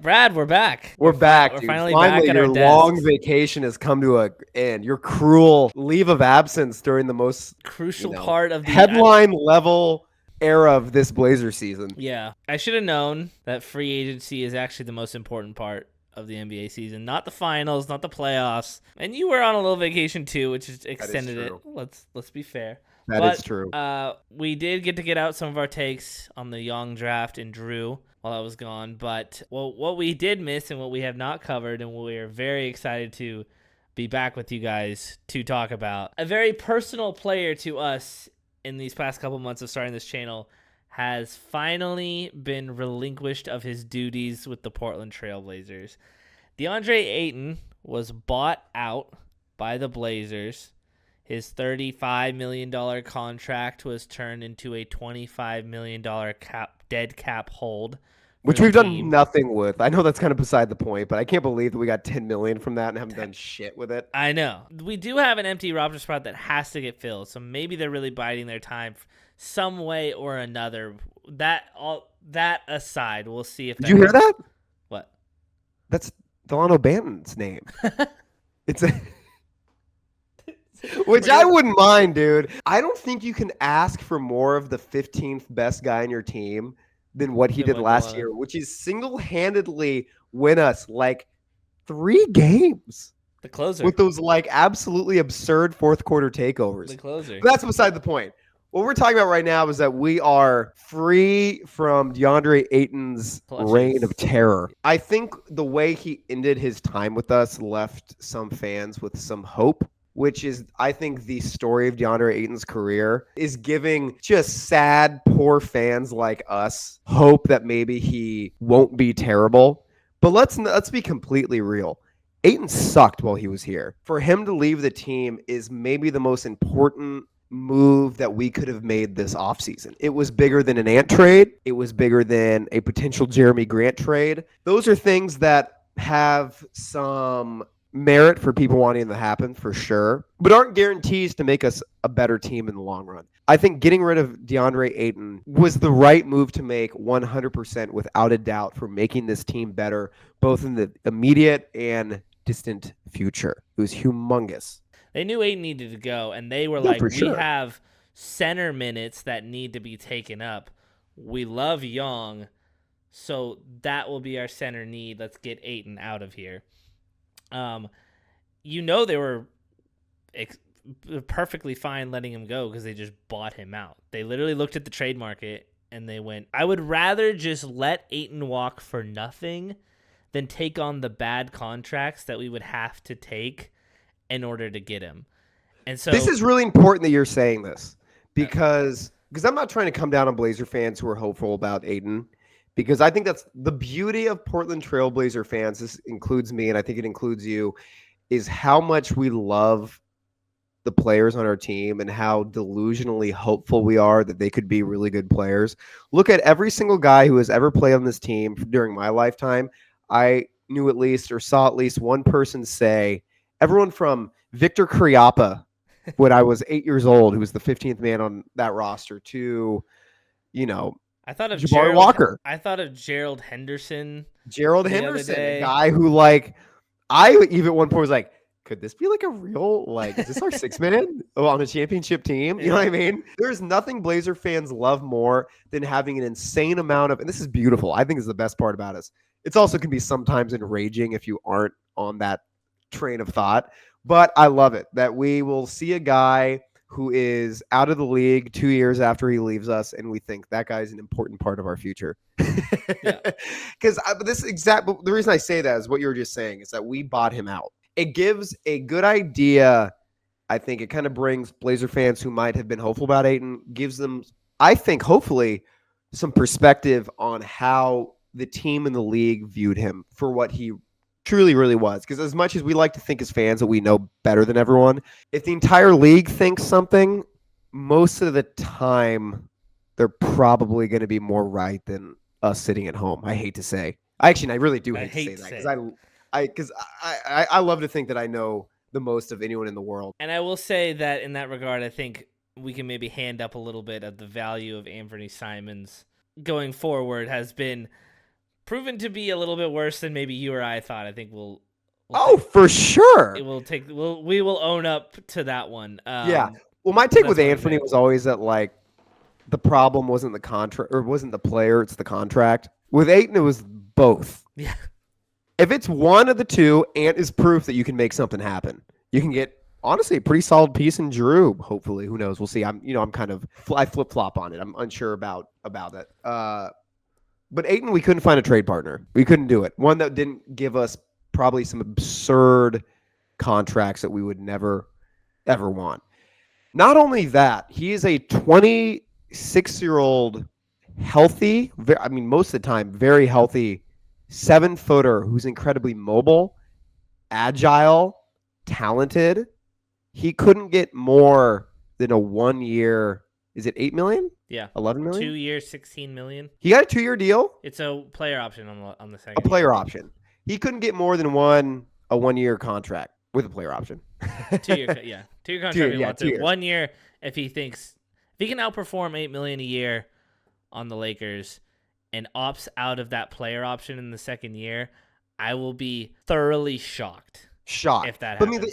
Brad, we're back. We're back, We're dude. finally Finally, back at your our long desks. vacation has come to an end. Your cruel leave of absence during the most, Crucial part of the headline level era of this Blazer season. Yeah, I should have known that free agency is actually the most important part of the NBA season, not the finals, not the playoffs. And you were on a little vacation too, which is extended it. true. Let's be fair. That is true. We did get out some of our takes on the Young draft and Drew while I was gone. But what we did miss and what we have not covered, and what we are very excited to be back with you guys to talk about, a very personal player to us in these past couple months of starting this channel, has finally been relinquished of his duties with the Portland Trailblazers. Deandre Ayton was bought out by the Blazers. His $35 million contract was turned into a $25 million dead cap hold. Which we've done nothing with. I know that's kind of beside the point, but I can't believe that we got $10 million from that and haven't done shit with it. I know. We do have an empty roster spot that has to get filled, so maybe they're really biding their time some way or another. That aside, we'll see if. Did you hear that? What? That's Delano Banton's name. It's a. Which I wouldn't mind, dude. I don't think you can ask for more of the 15th best guy in your team than what he did last year, which is single-handedly win us like 3 games. The closer. With those like absolutely absurd fourth quarter takeovers. The closer. But that's beside the point. What we're talking about right now is that we are free from DeAndre Ayton's reign of terror. I think the way he ended his time with us left some fans with some hope, which is, I think, the story of DeAndre Ayton's career, is giving just sad, poor fans like us hope that maybe he won't be terrible. But let's be completely real. Ayton sucked while he was here. For him to leave the team is maybe the most important move that we could have made this offseason. It was bigger than an Ant trade. It was bigger than a potential Jeremy Grant trade. Those are things that have some merit for people wanting to happen for sure, but aren't guarantees to make us a better team in the long run. I think getting rid of DeAndre Ayton was the right move to make 100% without a doubt for making this team better, both in the immediate and distant future. It was humongous. They knew Ayton needed to go, and they were like, we have center minutes that need to be taken up. We love Young, so that will be our center need. Let's get Ayton out of here. They were perfectly fine letting him go because they just bought him out. They literally looked at the trade market and they went, I would rather just let Ayton walk for nothing than take on the bad contracts that we would have to take in order to get him. And so this is really important that you're saying this because I'm not trying to come down on Blazer fans who are hopeful about Ayton, because I think that's the beauty of Portland Trailblazer fans. This includes me, and I think it includes you, is how much we love the players on our team and how delusionally hopeful we are that they could be really good players. Look at every single guy who has ever played on this team during my lifetime. I knew at least or saw at least one person say, everyone from Victor Kriapa when I was 8 years old, who was the 15th man on that roster, to, I thought of Jabari Walker. I thought of Gerald Henderson. Gerald Henderson, a guy who, like, I even at one point was like, could this be like a real, like, is this our 6 man on a championship team? You know what I mean? There's nothing Blazer fans love more than having an insane amount of, and this is beautiful. I think is the best part about us. It's also can be sometimes enraging if you aren't on that train of thought, but I love it that we will see a guy who is out of the league 2 years after he leaves us, and we think that guy's an important part of our future. Because the reason I say that is what you were just saying, is that we bought him out. It gives a good idea. I think it kind of brings Blazer fans who might have been hopeful about Ayton, gives them, I think, hopefully some perspective on how the team and the league viewed him for what he truly, really was. Because as much as we like to think as fans that we know better than everyone, if the entire league thinks something, most of the time they're probably going to be more right than us sitting at home. I hate to say. I really do hate to say that, because I love to think that I know the most of anyone in the world. And I will say that in that regard, I think we can maybe hand up a little bit of the value of Anthony Simons going forward has been proven to be a little bit worse than maybe you or I thought. I think for sure. We will own up to that one. Yeah. Well, my take with Anthony example. was always that like the problem wasn't the contract or wasn't the player, it's the contract. With Ayton, it was both. Yeah. If it's one of the two, Ant is proof that you can make something happen. You can get honestly a pretty solid piece in Drew. Hopefully, who knows? We'll see. I flip flop on it. I'm unsure about it. But Ayton, we couldn't find a trade partner. We couldn't do it. One that didn't give us probably some absurd contracts that we would never ever want. Not only that, he is a 26-year-old healthy. Most of the time, very healthy. 7-footer who's incredibly mobile, agile, talented. He couldn't get more than a 1 year. Is it $8 million? Yeah. 11 million? 2 years, $16 million. He got a 2-year deal. It's a player option on the second. A player option. He couldn't get more than a 1 year contract with a player option. 2 year, yeah. 2 year contract. 2 years. 1 year if he can outperform $8 million a year on the Lakers and opts out of that player option in the second year, I will be thoroughly shocked. If that happens.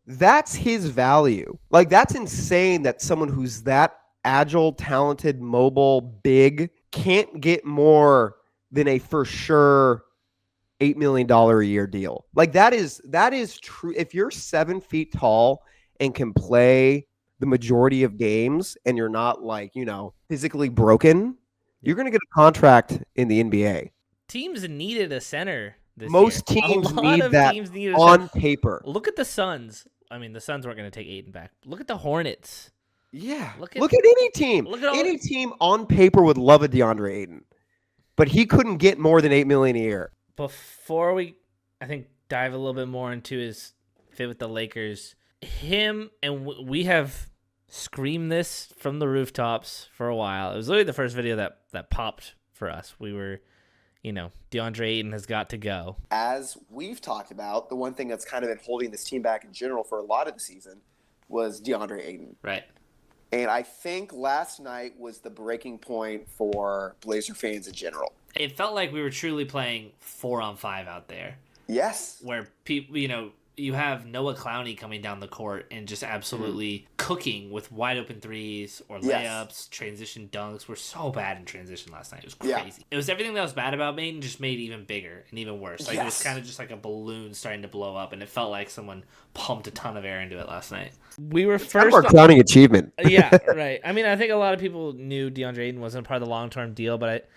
That's his value. Like, that's insane that someone who's that agile, talented, mobile, big can't get more than a for sure $8 million a year deal. Like, that is true. If you're 7 feet tall and can play the majority of games and you're not physically broken, you're going to get a contract in the NBA. Teams needed a center this Most year. teams need that on paper. Look at the Suns. The Suns weren't going to take Ayton back. Look at the Hornets. Yeah. Look at any team. Any team on paper would love a Deandre Ayton. But he couldn't get more than $8 million a year. Before we, I think, dive a little bit more into his fit with the Lakers, we have screamed this from the rooftops for a while. It was literally the first video that popped for us. We were, DeAndre Ayton has got to go. As we've talked about, the one thing that's kind of been holding this team back in general for a lot of the season was DeAndre Ayton. Right. And I think last night was the breaking point for Blazer fans in general. It felt like we were truly playing 4-on-5 out there. Yes. Where people, you have Noah Clowney coming down the court and just absolutely cooking with wide open threes or layups, transition dunks. We're so bad in transition last night. It was crazy. Yeah. It was everything that was bad about Maiden just made it even bigger and even worse. It was kind of just like a balloon starting to blow up, and it felt like someone pumped a ton of air into it last night. We were first. Our crowning achievement. Yeah, right. I think a lot of people knew DeAndre Ayton wasn't part of the long-term deal, but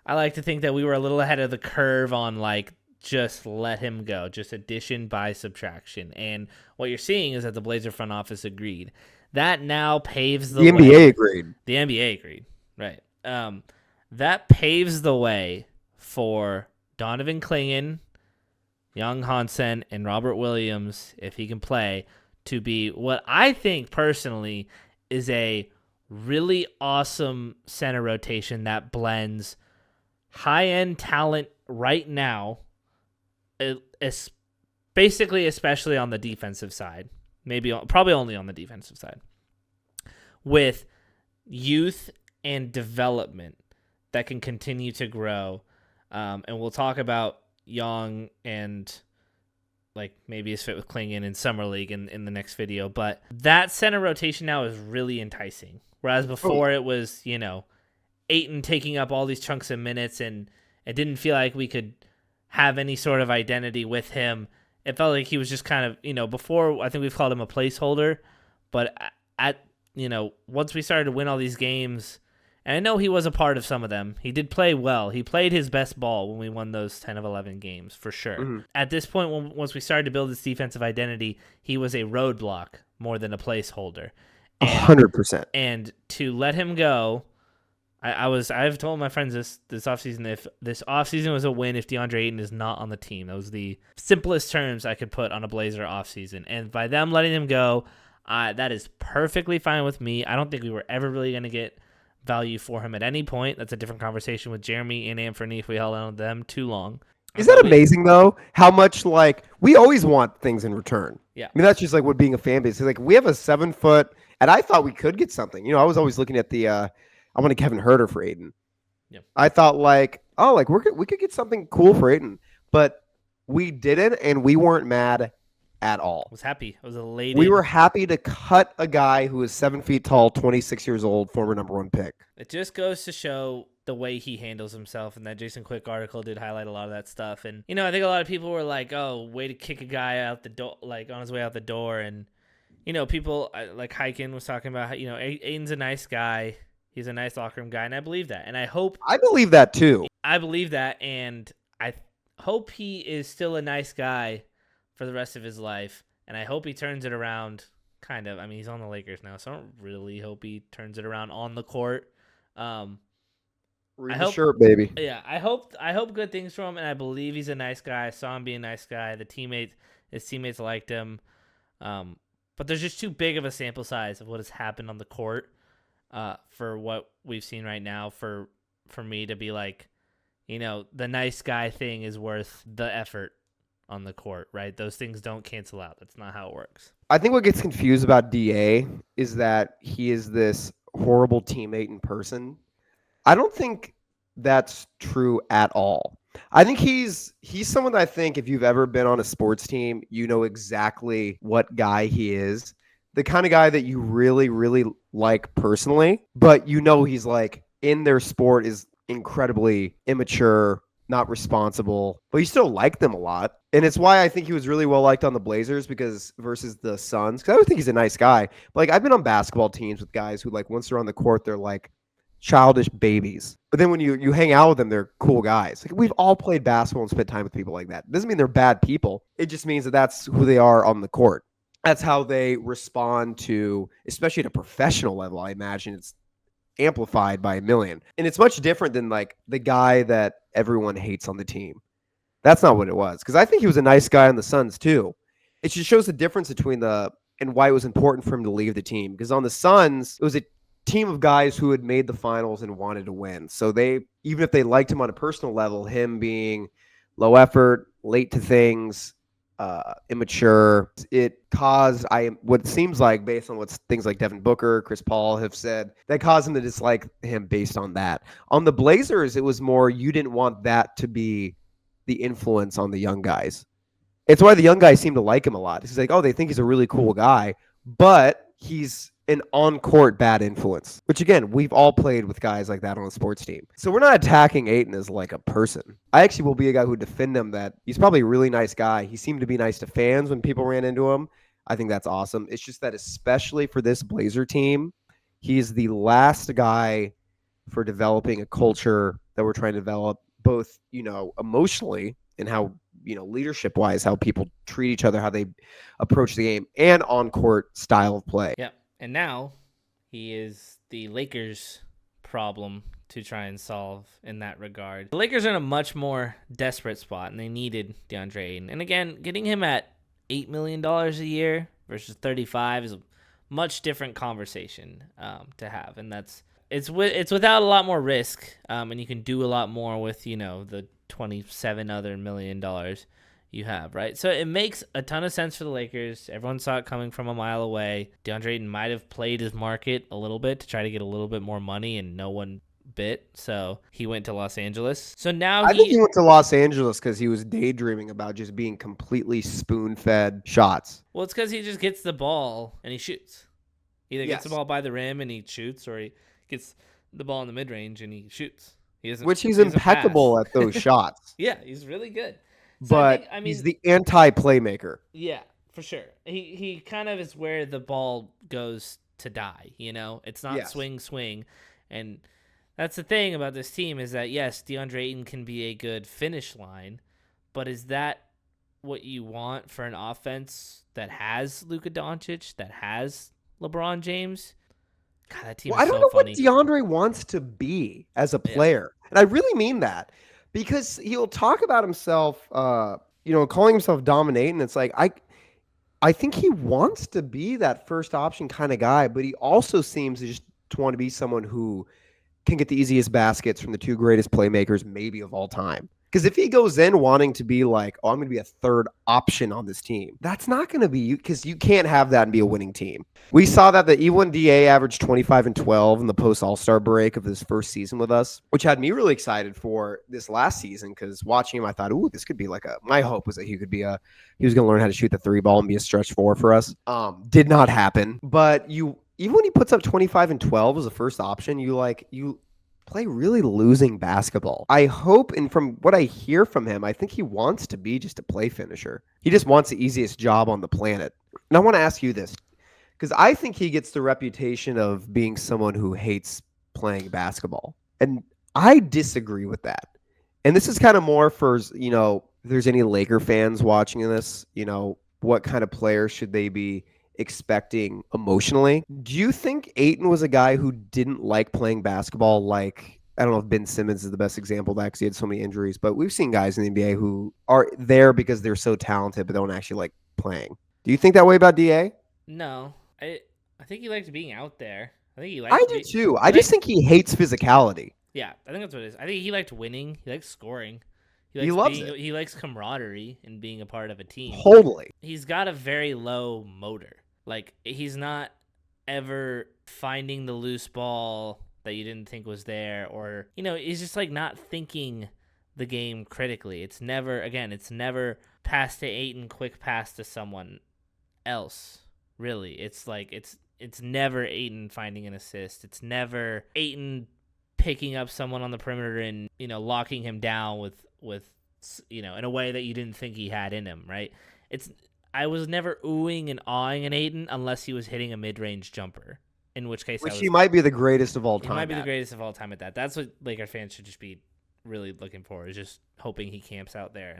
I like to think that we were a little ahead of the curve on just let him go, just addition by subtraction. And what you're seeing is that the Blazer front office agreed. That now paves the way. The NBA agreed. The NBA agreed, right. That paves the way for Donovan Clingan, Young Hansen, and Robert Williams, if he can play, to be what I think personally is a really awesome center rotation that blends high-end talent right now, especially on the defensive side, probably only on the defensive side, with youth and development that can continue to grow. And we'll talk about Young and maybe his fit with Clingan in Summer League in the next video. But that center rotation now is really enticing. Whereas before it was, Ayton taking up all these chunks of minutes, and it didn't feel like we could have any sort of identity with him. It felt like he was just kind of, before I think we've called him a placeholder, but once we started to win all these games, and I know he was a part of some of them, he did play well. He played his best ball when we won those 10 of 11 games, for sure. Mm-hmm. At this point, once we started to build this defensive identity, he was a roadblock more than a placeholder. 100%. And to let him go, I've told my friends this offseason, if this offseason was a win if DeAndre Ayton is not on the team. That was the simplest terms I could put on a Blazer offseason. And by them letting him go, that is perfectly fine with me. I don't think we were ever really going to get value for him at any point. That's a different conversation with Jeremy and Anthony if we held on to them too long. Is that amazing, though? How much, we always want things in return. Yeah. That's just what being a fan base is. We have a 7-foot, and I thought we could get something. I was always looking at I wanted Kevin Huerter for Ayton. Yeah. I thought oh, like we could get something cool for Ayton, but we didn't, and we weren't mad at I all. was happy. I was We elated. were happy to cut a guy who is 7 feet tall, 26 years old, former #1 pick. It just goes to show the way he handles himself, and that Jason Quick article did highlight a lot of that stuff. And I think a lot of people were like, "Oh, way to kick a guy out the door, like on his way out the door." And people like Hyken was talking about how Aiden's a nice guy. He's a nice locker room guy, and I believe that. And I believe that too. I believe that, and I hope he is still a nice guy for the rest of his life, and I hope he turns it around. Kind of. I mean, he's on the Lakers now, so I don't really hope he turns it around on the court. Read the shirt, baby. Yeah, I hope good things for him, and I believe he's a nice guy. I saw him be a nice guy. His teammates liked him, but there's just too big of a sample size of what has happened on the court for what we've seen right now. For me to be like, the nice guy thing is worth the effort on the court, right? Those things don't cancel out. That's not how it works. I think what gets confused about DA is that he is this horrible teammate in person. I don't think that's true at all. I think he's someone that I think if you've ever been on a sports team, you know exactly what guy he is. The kind of guy that you really, really like personally, but he's like in their sport is incredibly immature, not responsible, but you still like them a lot. And it's why I think he was really well liked on the Blazers versus the Suns. Because I would think he's a nice guy. But like I've been on basketball teams with guys who like once they're on the court, they're like childish babies. But then when you hang out with them, they're cool guys. Like we've all played basketball and spent time with people like that. It doesn't mean they're bad people. It just means that that's who they are on the court. That's how they respond to, especially at a professional level. I imagine it's amplified by a million. And it's much different than like the guy that everyone hates on the team. That's not what it was. Because I think he was a nice guy on the Suns too. It just shows the difference between and why it was important for him to leave the team. Because on the Suns, it was a team of guys who had made the finals and wanted to win. So even if they liked him on a personal level, him being low effort, late to things, immature, it caused what seems like, based on what things like Devin Booker, Chris Paul have said, that caused him to dislike him based on that. On the Blazers, it was more you didn't want that to be the influence on the young guys. It's why the young guys seem to like him a lot. He's like, oh, they think he's a really cool guy, but he's an on-court bad influence, which again, we've all played with guys like that on a sports team. So we're not attacking Ayton as like a person. I actually will be a guy who would defend him that he's probably a really nice guy. He seemed to be nice to fans when people ran into him. I think that's awesome. It's just that especially for this Blazer team, he's the last guy for developing a culture that we're trying to develop, both, emotionally and how, leadership wise, how people treat each other, how they approach the game, and on court style of play. Yeah. And now he is the Lakers' problem to try and solve in that regard. The Lakers are in a much more desperate spot, and they needed Deandre Ayton. And again, getting him at $8 million a year versus 35 is a much different conversation to have. And it's without a lot more risk, and you can do a lot more with, the 27 other $1 million you have, right? So it makes a ton of sense for the Lakers. Everyone saw it coming from a mile away. DeAndre Ayton might have played his market a little bit to try to get a little bit more money, and no one bit. So he went to Los Angeles. So now I think he went to Los Angeles because he was daydreaming about just being completely spoon-fed shots. Well, it's because he just gets the ball and he shoots. Either gets the ball by the rim and he shoots, or he gets the ball in the mid-range and he shoots. Which he's impeccable at those shots. Yeah, he's really good. So but he's the anti-playmaker. Yeah, for sure. He kind of is where the ball goes to die, It's not swing. And that's the thing about this team is that, yes, DeAndre Ayton can be a good finish line, but is that what you want for an offense that has Luka Doncic, that has LeBron James? God, that team is so funny. I don't know what DeAndre wants to be as a player. Yeah. And I really mean that. Because he'll talk about himself, calling himself Dominayton. It's like, I think he wants to be that first option kind of guy, but he also seems to just want to be someone who can get the easiest baskets from the two greatest playmakers maybe of all time. Because if he goes in wanting to be like, oh, I'm going to be a third option on this team, that's not going to be you, because you can't have that and be a winning team. We saw that the E1DA averaged 25 and 12 in the post All-Star break of his first season with us, which had me really excited for this last season, because watching him, I thought, ooh, this could be like my hope was that he was going to learn how to shoot the three ball and be a stretch four for us. Did not happen. But even when he puts up 25 and 12 as a first option, you play really losing basketball. I hope, and from what I hear from him, I think he wants to be just a play finisher. He just wants the easiest job on the planet. And I want to ask you this, because I think he gets the reputation of being someone who hates playing basketball. And I disagree with that. And this is kind of more for, if there's any Laker fans watching this, what kind of player should they be expecting emotionally? Do you think Ayton was a guy who didn't like playing basketball? Like, I don't know if Ben Simmons is the best example of that because he had so many injuries, but we've seen guys in the NBA who are there because they're so talented but don't actually like playing. Do you think that way about DA? No, I think he liked being out there. I do too. I just think he hates physicality. Yeah, I think that's what it is. I think he liked winning. He likes scoring. He loves it. He likes camaraderie and being a part of a team. Totally. He's got a very low motor. Like, he's not ever finding the loose ball that you didn't think was there, or, he's just like not thinking the game critically. It's never pass to Ayton, quick pass to someone else. Really, it's like it's never Ayton finding an assist. It's never Ayton picking up someone on the perimeter and locking him down with in a way that you didn't think he had in him. Right? I was never oohing and awing an Ayton unless he was hitting a mid-range jumper, in which case he might be the greatest of all time. He might be the greatest of all time at that. That's what Laker fans should just be really looking for, is just hoping he camps out there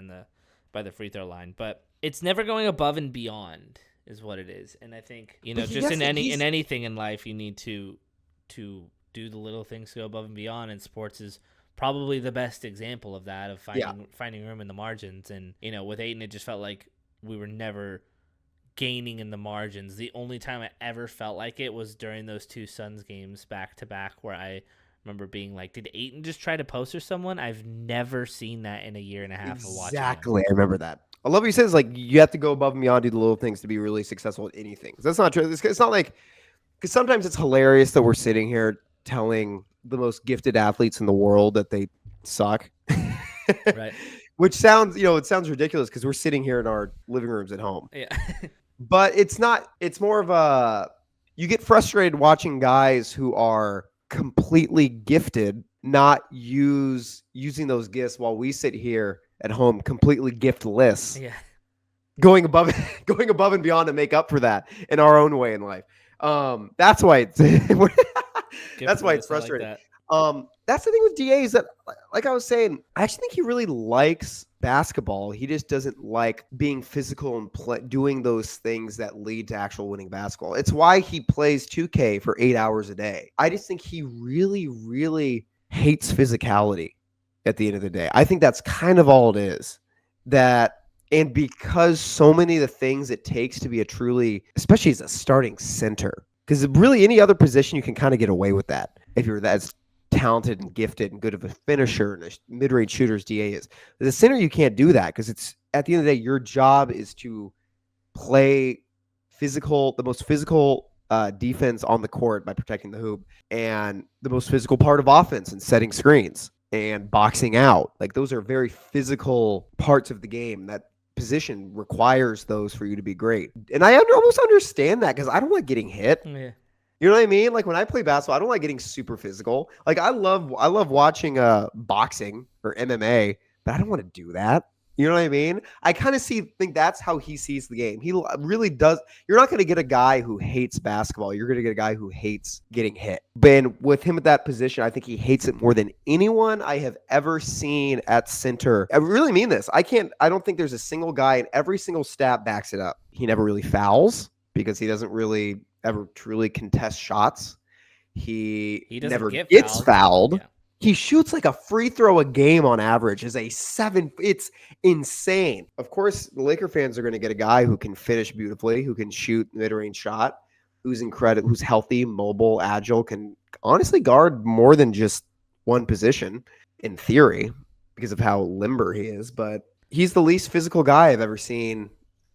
by the free throw line. But it's never going above and beyond is what it is. And I think, just in anything in life, you need to do the little things to go above and beyond, and sports is probably the best example of that, of finding room in the margins. And, with Ayton, it just felt like we were never gaining in the margins. The only time I ever felt like it was during those two Suns games back to back, where I remember being like, did Ayton just try to poster someone? I've never seen that in a year and a half of watching. Exactly. I remember that. I love what he says, like, you have to go above and beyond, do the little things to be really successful at anything. That's not true. It's not like, because sometimes it's hilarious that we're sitting here telling the most gifted athletes in the world that they suck. Right. Which sounds, it sounds ridiculous because we're sitting here in our living rooms at home. Yeah. But it's not, it's more of you get frustrated watching guys who are completely gifted not using those gifts, while we sit here at home completely giftless. Yeah. Going above and beyond to make up for that in our own way in life. That's why it's that's why it's frustrating. Like that's the thing with DA is that, like I was saying, I actually think he really likes basketball. He just doesn't like being physical and doing those things that lead to actual winning basketball. It's why he plays 2K for 8 hours a day. I just think he really, really hates physicality at the end of the day. I think that's kind of all it is. And because so many of the things it takes to be a truly, especially as a starting center, because really any other position you can kind of get away with that if you're that talented and gifted and good of a finisher and a mid-range shooter as DA is. As a center, you can't do that, because it's, at the end of the day, your job is to play the most physical defense on the court by protecting the hoop, and the most physical part of offense and setting screens and boxing out. Like, those are very physical parts of the game. That position requires those for you to be great. And I almost understand that, because I don't like getting hit. Yeah. You know what I mean? Like, when I play basketball, I don't like getting super physical. Like, I love watching boxing or MMA, but I don't want to do that. You know what I mean? I kind of think that's how he sees the game. He really does. You're not going to get a guy who hates basketball. You're going to get a guy who hates getting hit. But with him at that position, I think he hates it more than anyone I have ever seen at center. I really mean this. I don't think there's a single guy, and every single stat backs it up. He never really fouls, because he doesn't really ever truly contest shots. He never gets fouled. Yeah. He shoots like a free throw a game on average as a 7. It's insane. Of course, the Laker fans are going to get a guy who can finish beautifully, who can shoot mid-range shot, who's incredible, who's healthy, mobile, agile, can honestly guard more than just one position in theory. because of how limber he is, but he's the least physical guy I've ever seen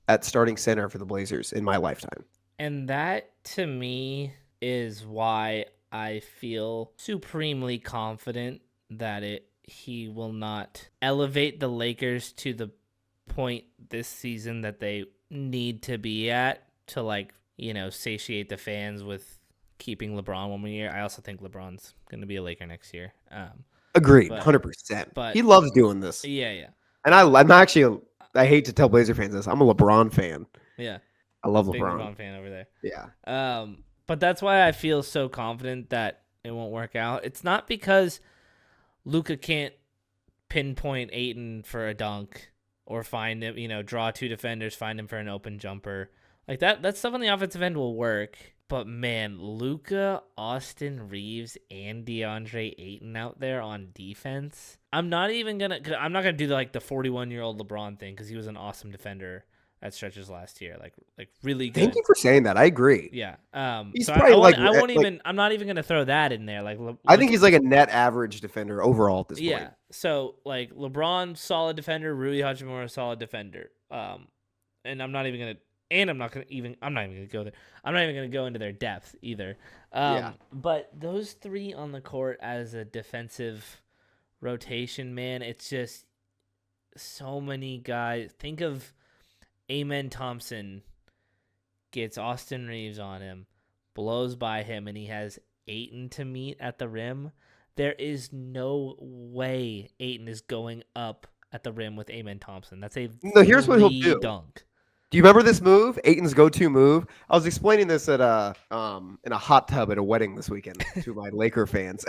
at starting center for the Blazers in my lifetime. And that, to me, is why I feel supremely confident that he will not elevate the Lakers to the point this season that they need to be at to, like, you know, satiate the fans with keeping LeBron one more year. I also think LeBron's going to be a Laker next year. Agreed, 100%. But he loves doing this. Yeah. And I'm actually, I hate to tell Blazer fans this, I'm a LeBron fan. Yeah. I love Big LeBron. LeBron fan over there. Yeah. But that's why I feel so confident that it won't work out. It's not because Luka can't pinpoint Ayton for a dunk or find him, you know, draw two defenders, find him for an open jumper. Like that stuff on the offensive end will work. But man, Luka, Austin Reeves, and Deandre Ayton out there on defense. I'm not gonna do like the 41-year-old LeBron thing because he was an awesome defender at stretches last year, like really good. Thank you for saying that. I agree. Yeah. He's so probably I'm not even gonna throw that in there. Like I think he's like a net average defender overall at this point. Yeah. So like LeBron, solid defender. Rui Hachimura, solid defender. And I'm not even gonna go there. I'm not even gonna go into their depth either. But those three on the court as a defensive rotation, man, it's just so many guys. Think of Amen Thompson gets Austin Reeves on him, blows by him, and he has Ayton to meet at the rim. There is no way Ayton is going up at the rim with Amen Thompson. That's here's what he'll do. Dunk. Do you remember this move? Ayton's go-to move. I was explaining this at in a hot tub at a wedding this weekend to my Laker fans.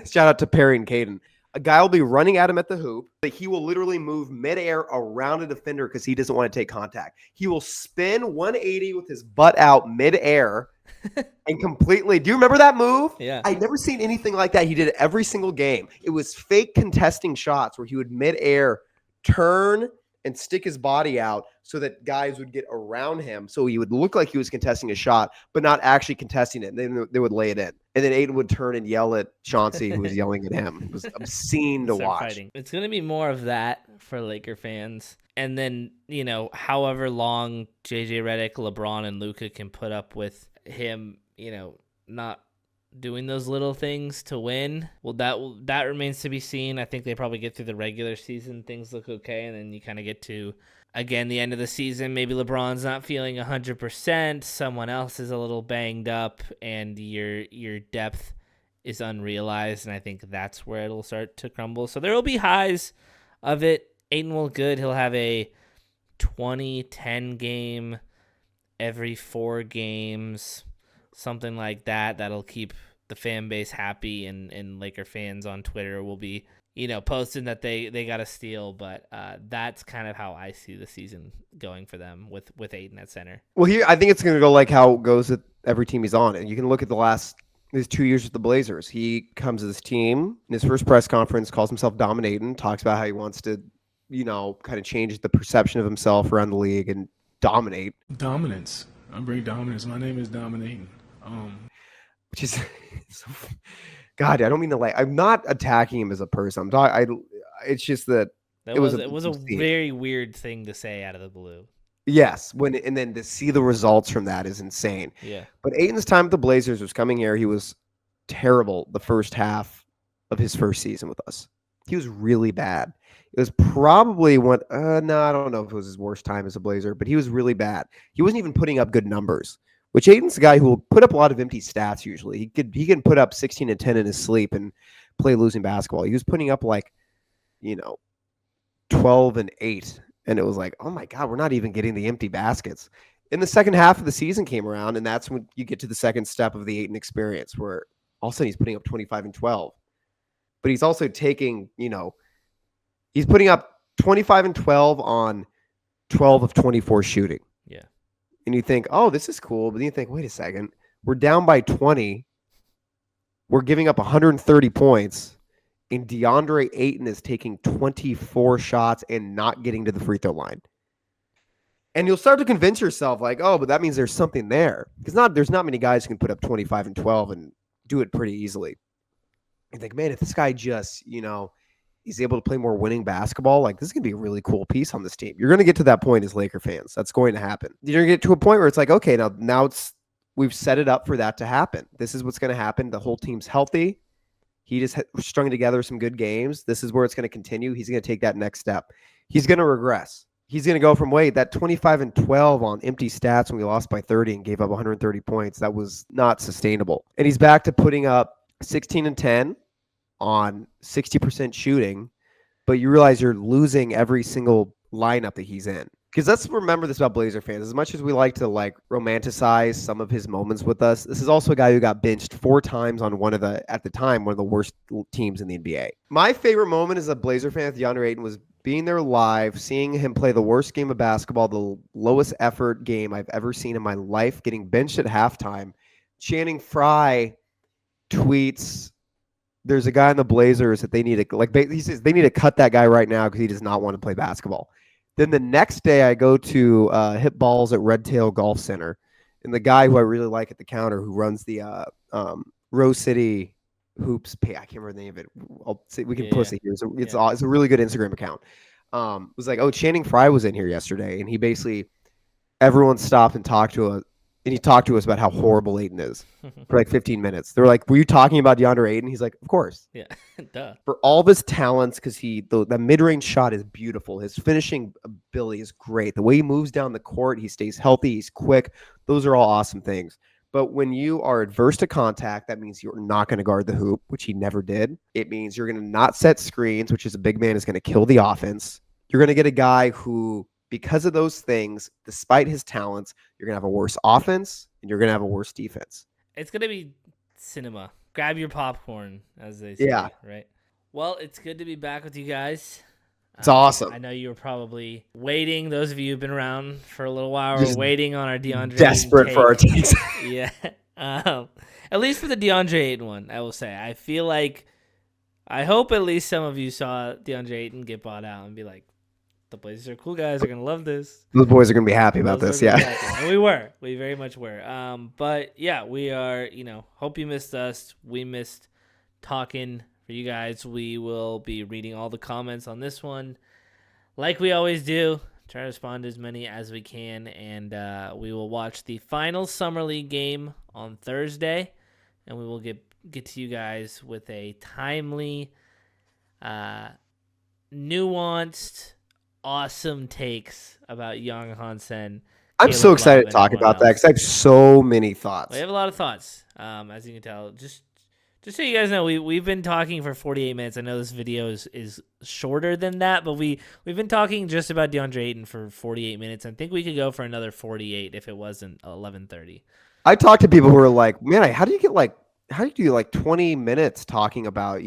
Shout out to Perry and Caden. A guy will be running at him at the hoop, but he will literally move midair around a defender because he doesn't want to take contact. He will spin 180 with his butt out midair and completely. Do you remember that move? Yeah. I'd never seen anything like that. He did it every single game. It was fake contesting shots where he would midair turn and stick his body out so that guys would get around him. So he would look like he was contesting a shot, but not actually contesting it. And then they would lay it in. And then Ayton would turn and yell at Chauncey, who was yelling at him. It was obscene to watch. Fighting. It's going to be more of that for Laker fans. And then, you know, however long JJ Redick, LeBron, and Luka can put up with him, you know, not doing those little things to win. Well, that remains to be seen. I think they probably get through the regular season. Things look okay. And then you kind of get to, again, the end of the season. Maybe LeBron's not feeling 100%. Someone else is a little banged up and your depth is unrealized. And I think that's where it'll start to crumble. So there will be highs of it. Ayton will good. He'll have a 20-10 game every 4 games. Something like that. That'll keep the fan base happy, and Laker fans on Twitter will be, you know, posting that they got a steal. But that's kind of how I see the season going for them with Ayton at center. Well, here I think it's going to go like how it goes at every team he's on. And you can look at his 2 years with the Blazers. He comes to this team in his first press conference, calls himself Dominayton, talks about how he wants to, you know, kind of change the perception of himself around the league and dominate. Dominance. I bring dominance. My name is Dominayton. Which is, God, I don't mean to like. I'm not attacking him as a person. It's just that it was a very weird thing to say out of the blue. Yes, and then to see the results from that is insane. Yeah. But Ayton's time with the Blazers was coming here. He was terrible the first half of his first season with us. He was really bad. It was probably I don't know if it was his worst time as a Blazer, but he was really bad. He wasn't even putting up good numbers. Which Ayton's a guy who will put up a lot of empty stats usually. He can put up 16 and 10 in his sleep and play losing basketball. He was putting up 12 and 8. And it was like, oh my God, we're not even getting the empty baskets. In the second half of the season came around, and that's when you get to the second step of the Ayton experience, where all of a sudden he's putting up 25 and 12. But he's also taking, he's putting up 25 and 12 on 12 of 24 shooting. Yeah. And you think, oh, this is cool. But then you think, wait a second. We're down by 20. We're giving up 130 points. And Deandre Ayton is taking 24 shots and not getting to the free throw line. And you'll start to convince yourself, like, oh, but that means there's something there. Because there's not many guys who can put up 25 and 12 and do it pretty easily. You think, man, if this guy just, He's able to play more winning basketball. Like, this is going to be a really cool piece on this team. You're going to get to that point as Laker fans. That's going to happen. You're going to get to a point where it's like, okay, now we've set it up for that to happen. This is what's going to happen. The whole team's healthy. He just strung together some good games. This is where it's going to continue. He's going to take that next step. He's going to regress. He's going to go from, wait, that 25-12 on empty stats when we lost by 30 and gave up 130 points. That was not sustainable. And he's back to putting up 16-10 on 60% shooting, but you realize you're losing every single lineup that he's in. Because let's remember this about Blazer fans. As much as we like to romanticize some of his moments with us, this is also a guy who got benched 4 times on at the time, one of the worst teams in the NBA. My favorite moment as a Blazer fan with Deandre Ayton was being there live, seeing him play the worst game of basketball, the lowest effort game I've ever seen in my life, getting benched at halftime. Channing Frye tweets, there's a guy in the Blazers that they need to, he says they need to cut that guy right now because he does not want to play basketball. Then the next day I go to hit balls at Red Tail Golf Center, and the guy who I really like at the counter who runs the Rose City Hoops pay, I can't remember the name of it. We can post it here. It's a really good Instagram account. Was like, oh, Channing Frye was in here yesterday, and he basically, everyone stopped and talked to us. And he talked to us about how horrible Ayton is for like 15 minutes. They were like, were you talking about Deandre Ayton? He's like, of course. Yeah, duh. For all of his talents, because the mid-range shot is beautiful. His finishing ability is great. The way he moves down the court, he stays healthy, he's quick. Those are all awesome things. But when you are adverse to contact, that means you're not going to guard the hoop, which he never did. It means you're going to not set screens, which is a big man is going to kill the offense. You're going to get a guy who, because of those things, despite his talents, you're going to have a worse offense and you're going to have a worse defense. It's going to be cinema. Grab your popcorn, as they say, right? Well, it's good to be back with you guys. It's awesome. I know you were probably waiting. Those of you who've been around for a little while were waiting on our Deandre desperate Ayton for our takes. Yeah. At least for the Deandre Ayton one, I will say. I feel like, I hope at least some of you saw Deandre Ayton get bought out and be like, the Blazers are cool guys. They're going to love this. Those boys are going to be happy about this, yeah. And we were. We very much were. But, yeah, we are, hope you missed us. We missed talking for you guys. We will be reading all the comments on this one like we always do. Try to respond to as many as we can. And we will watch the final Summer League game on Thursday. And we will get to you guys with a timely, nuanced, awesome takes about Young Hansen. I'm so excited to talk about that because I have so many thoughts. We have a lot of thoughts, as you can tell. Just so you guys know, we've been talking for 48 minutes. I know this video is shorter than that, but we've been talking just about Deandre Ayton for 48 minutes. I think we could go for another 48 if it wasn't 11:30. I talked to people who are like, man, how do you do 20 minutes talking about,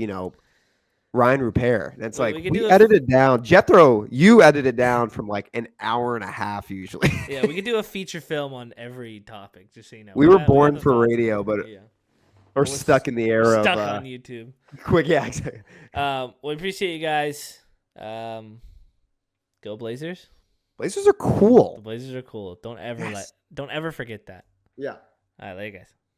Ryan Rupert? And it's we edited down. Jethro, you edited down from an hour and a half usually. Yeah, we could do a feature film on every topic, just so you know. We were born for radio, but we're stuck in the era of on YouTube. Quick, yeah. Exactly. We appreciate you guys. Go Blazers. Blazers are cool. The Blazers are cool. Don't ever forget that. Yeah. All right, later, guys.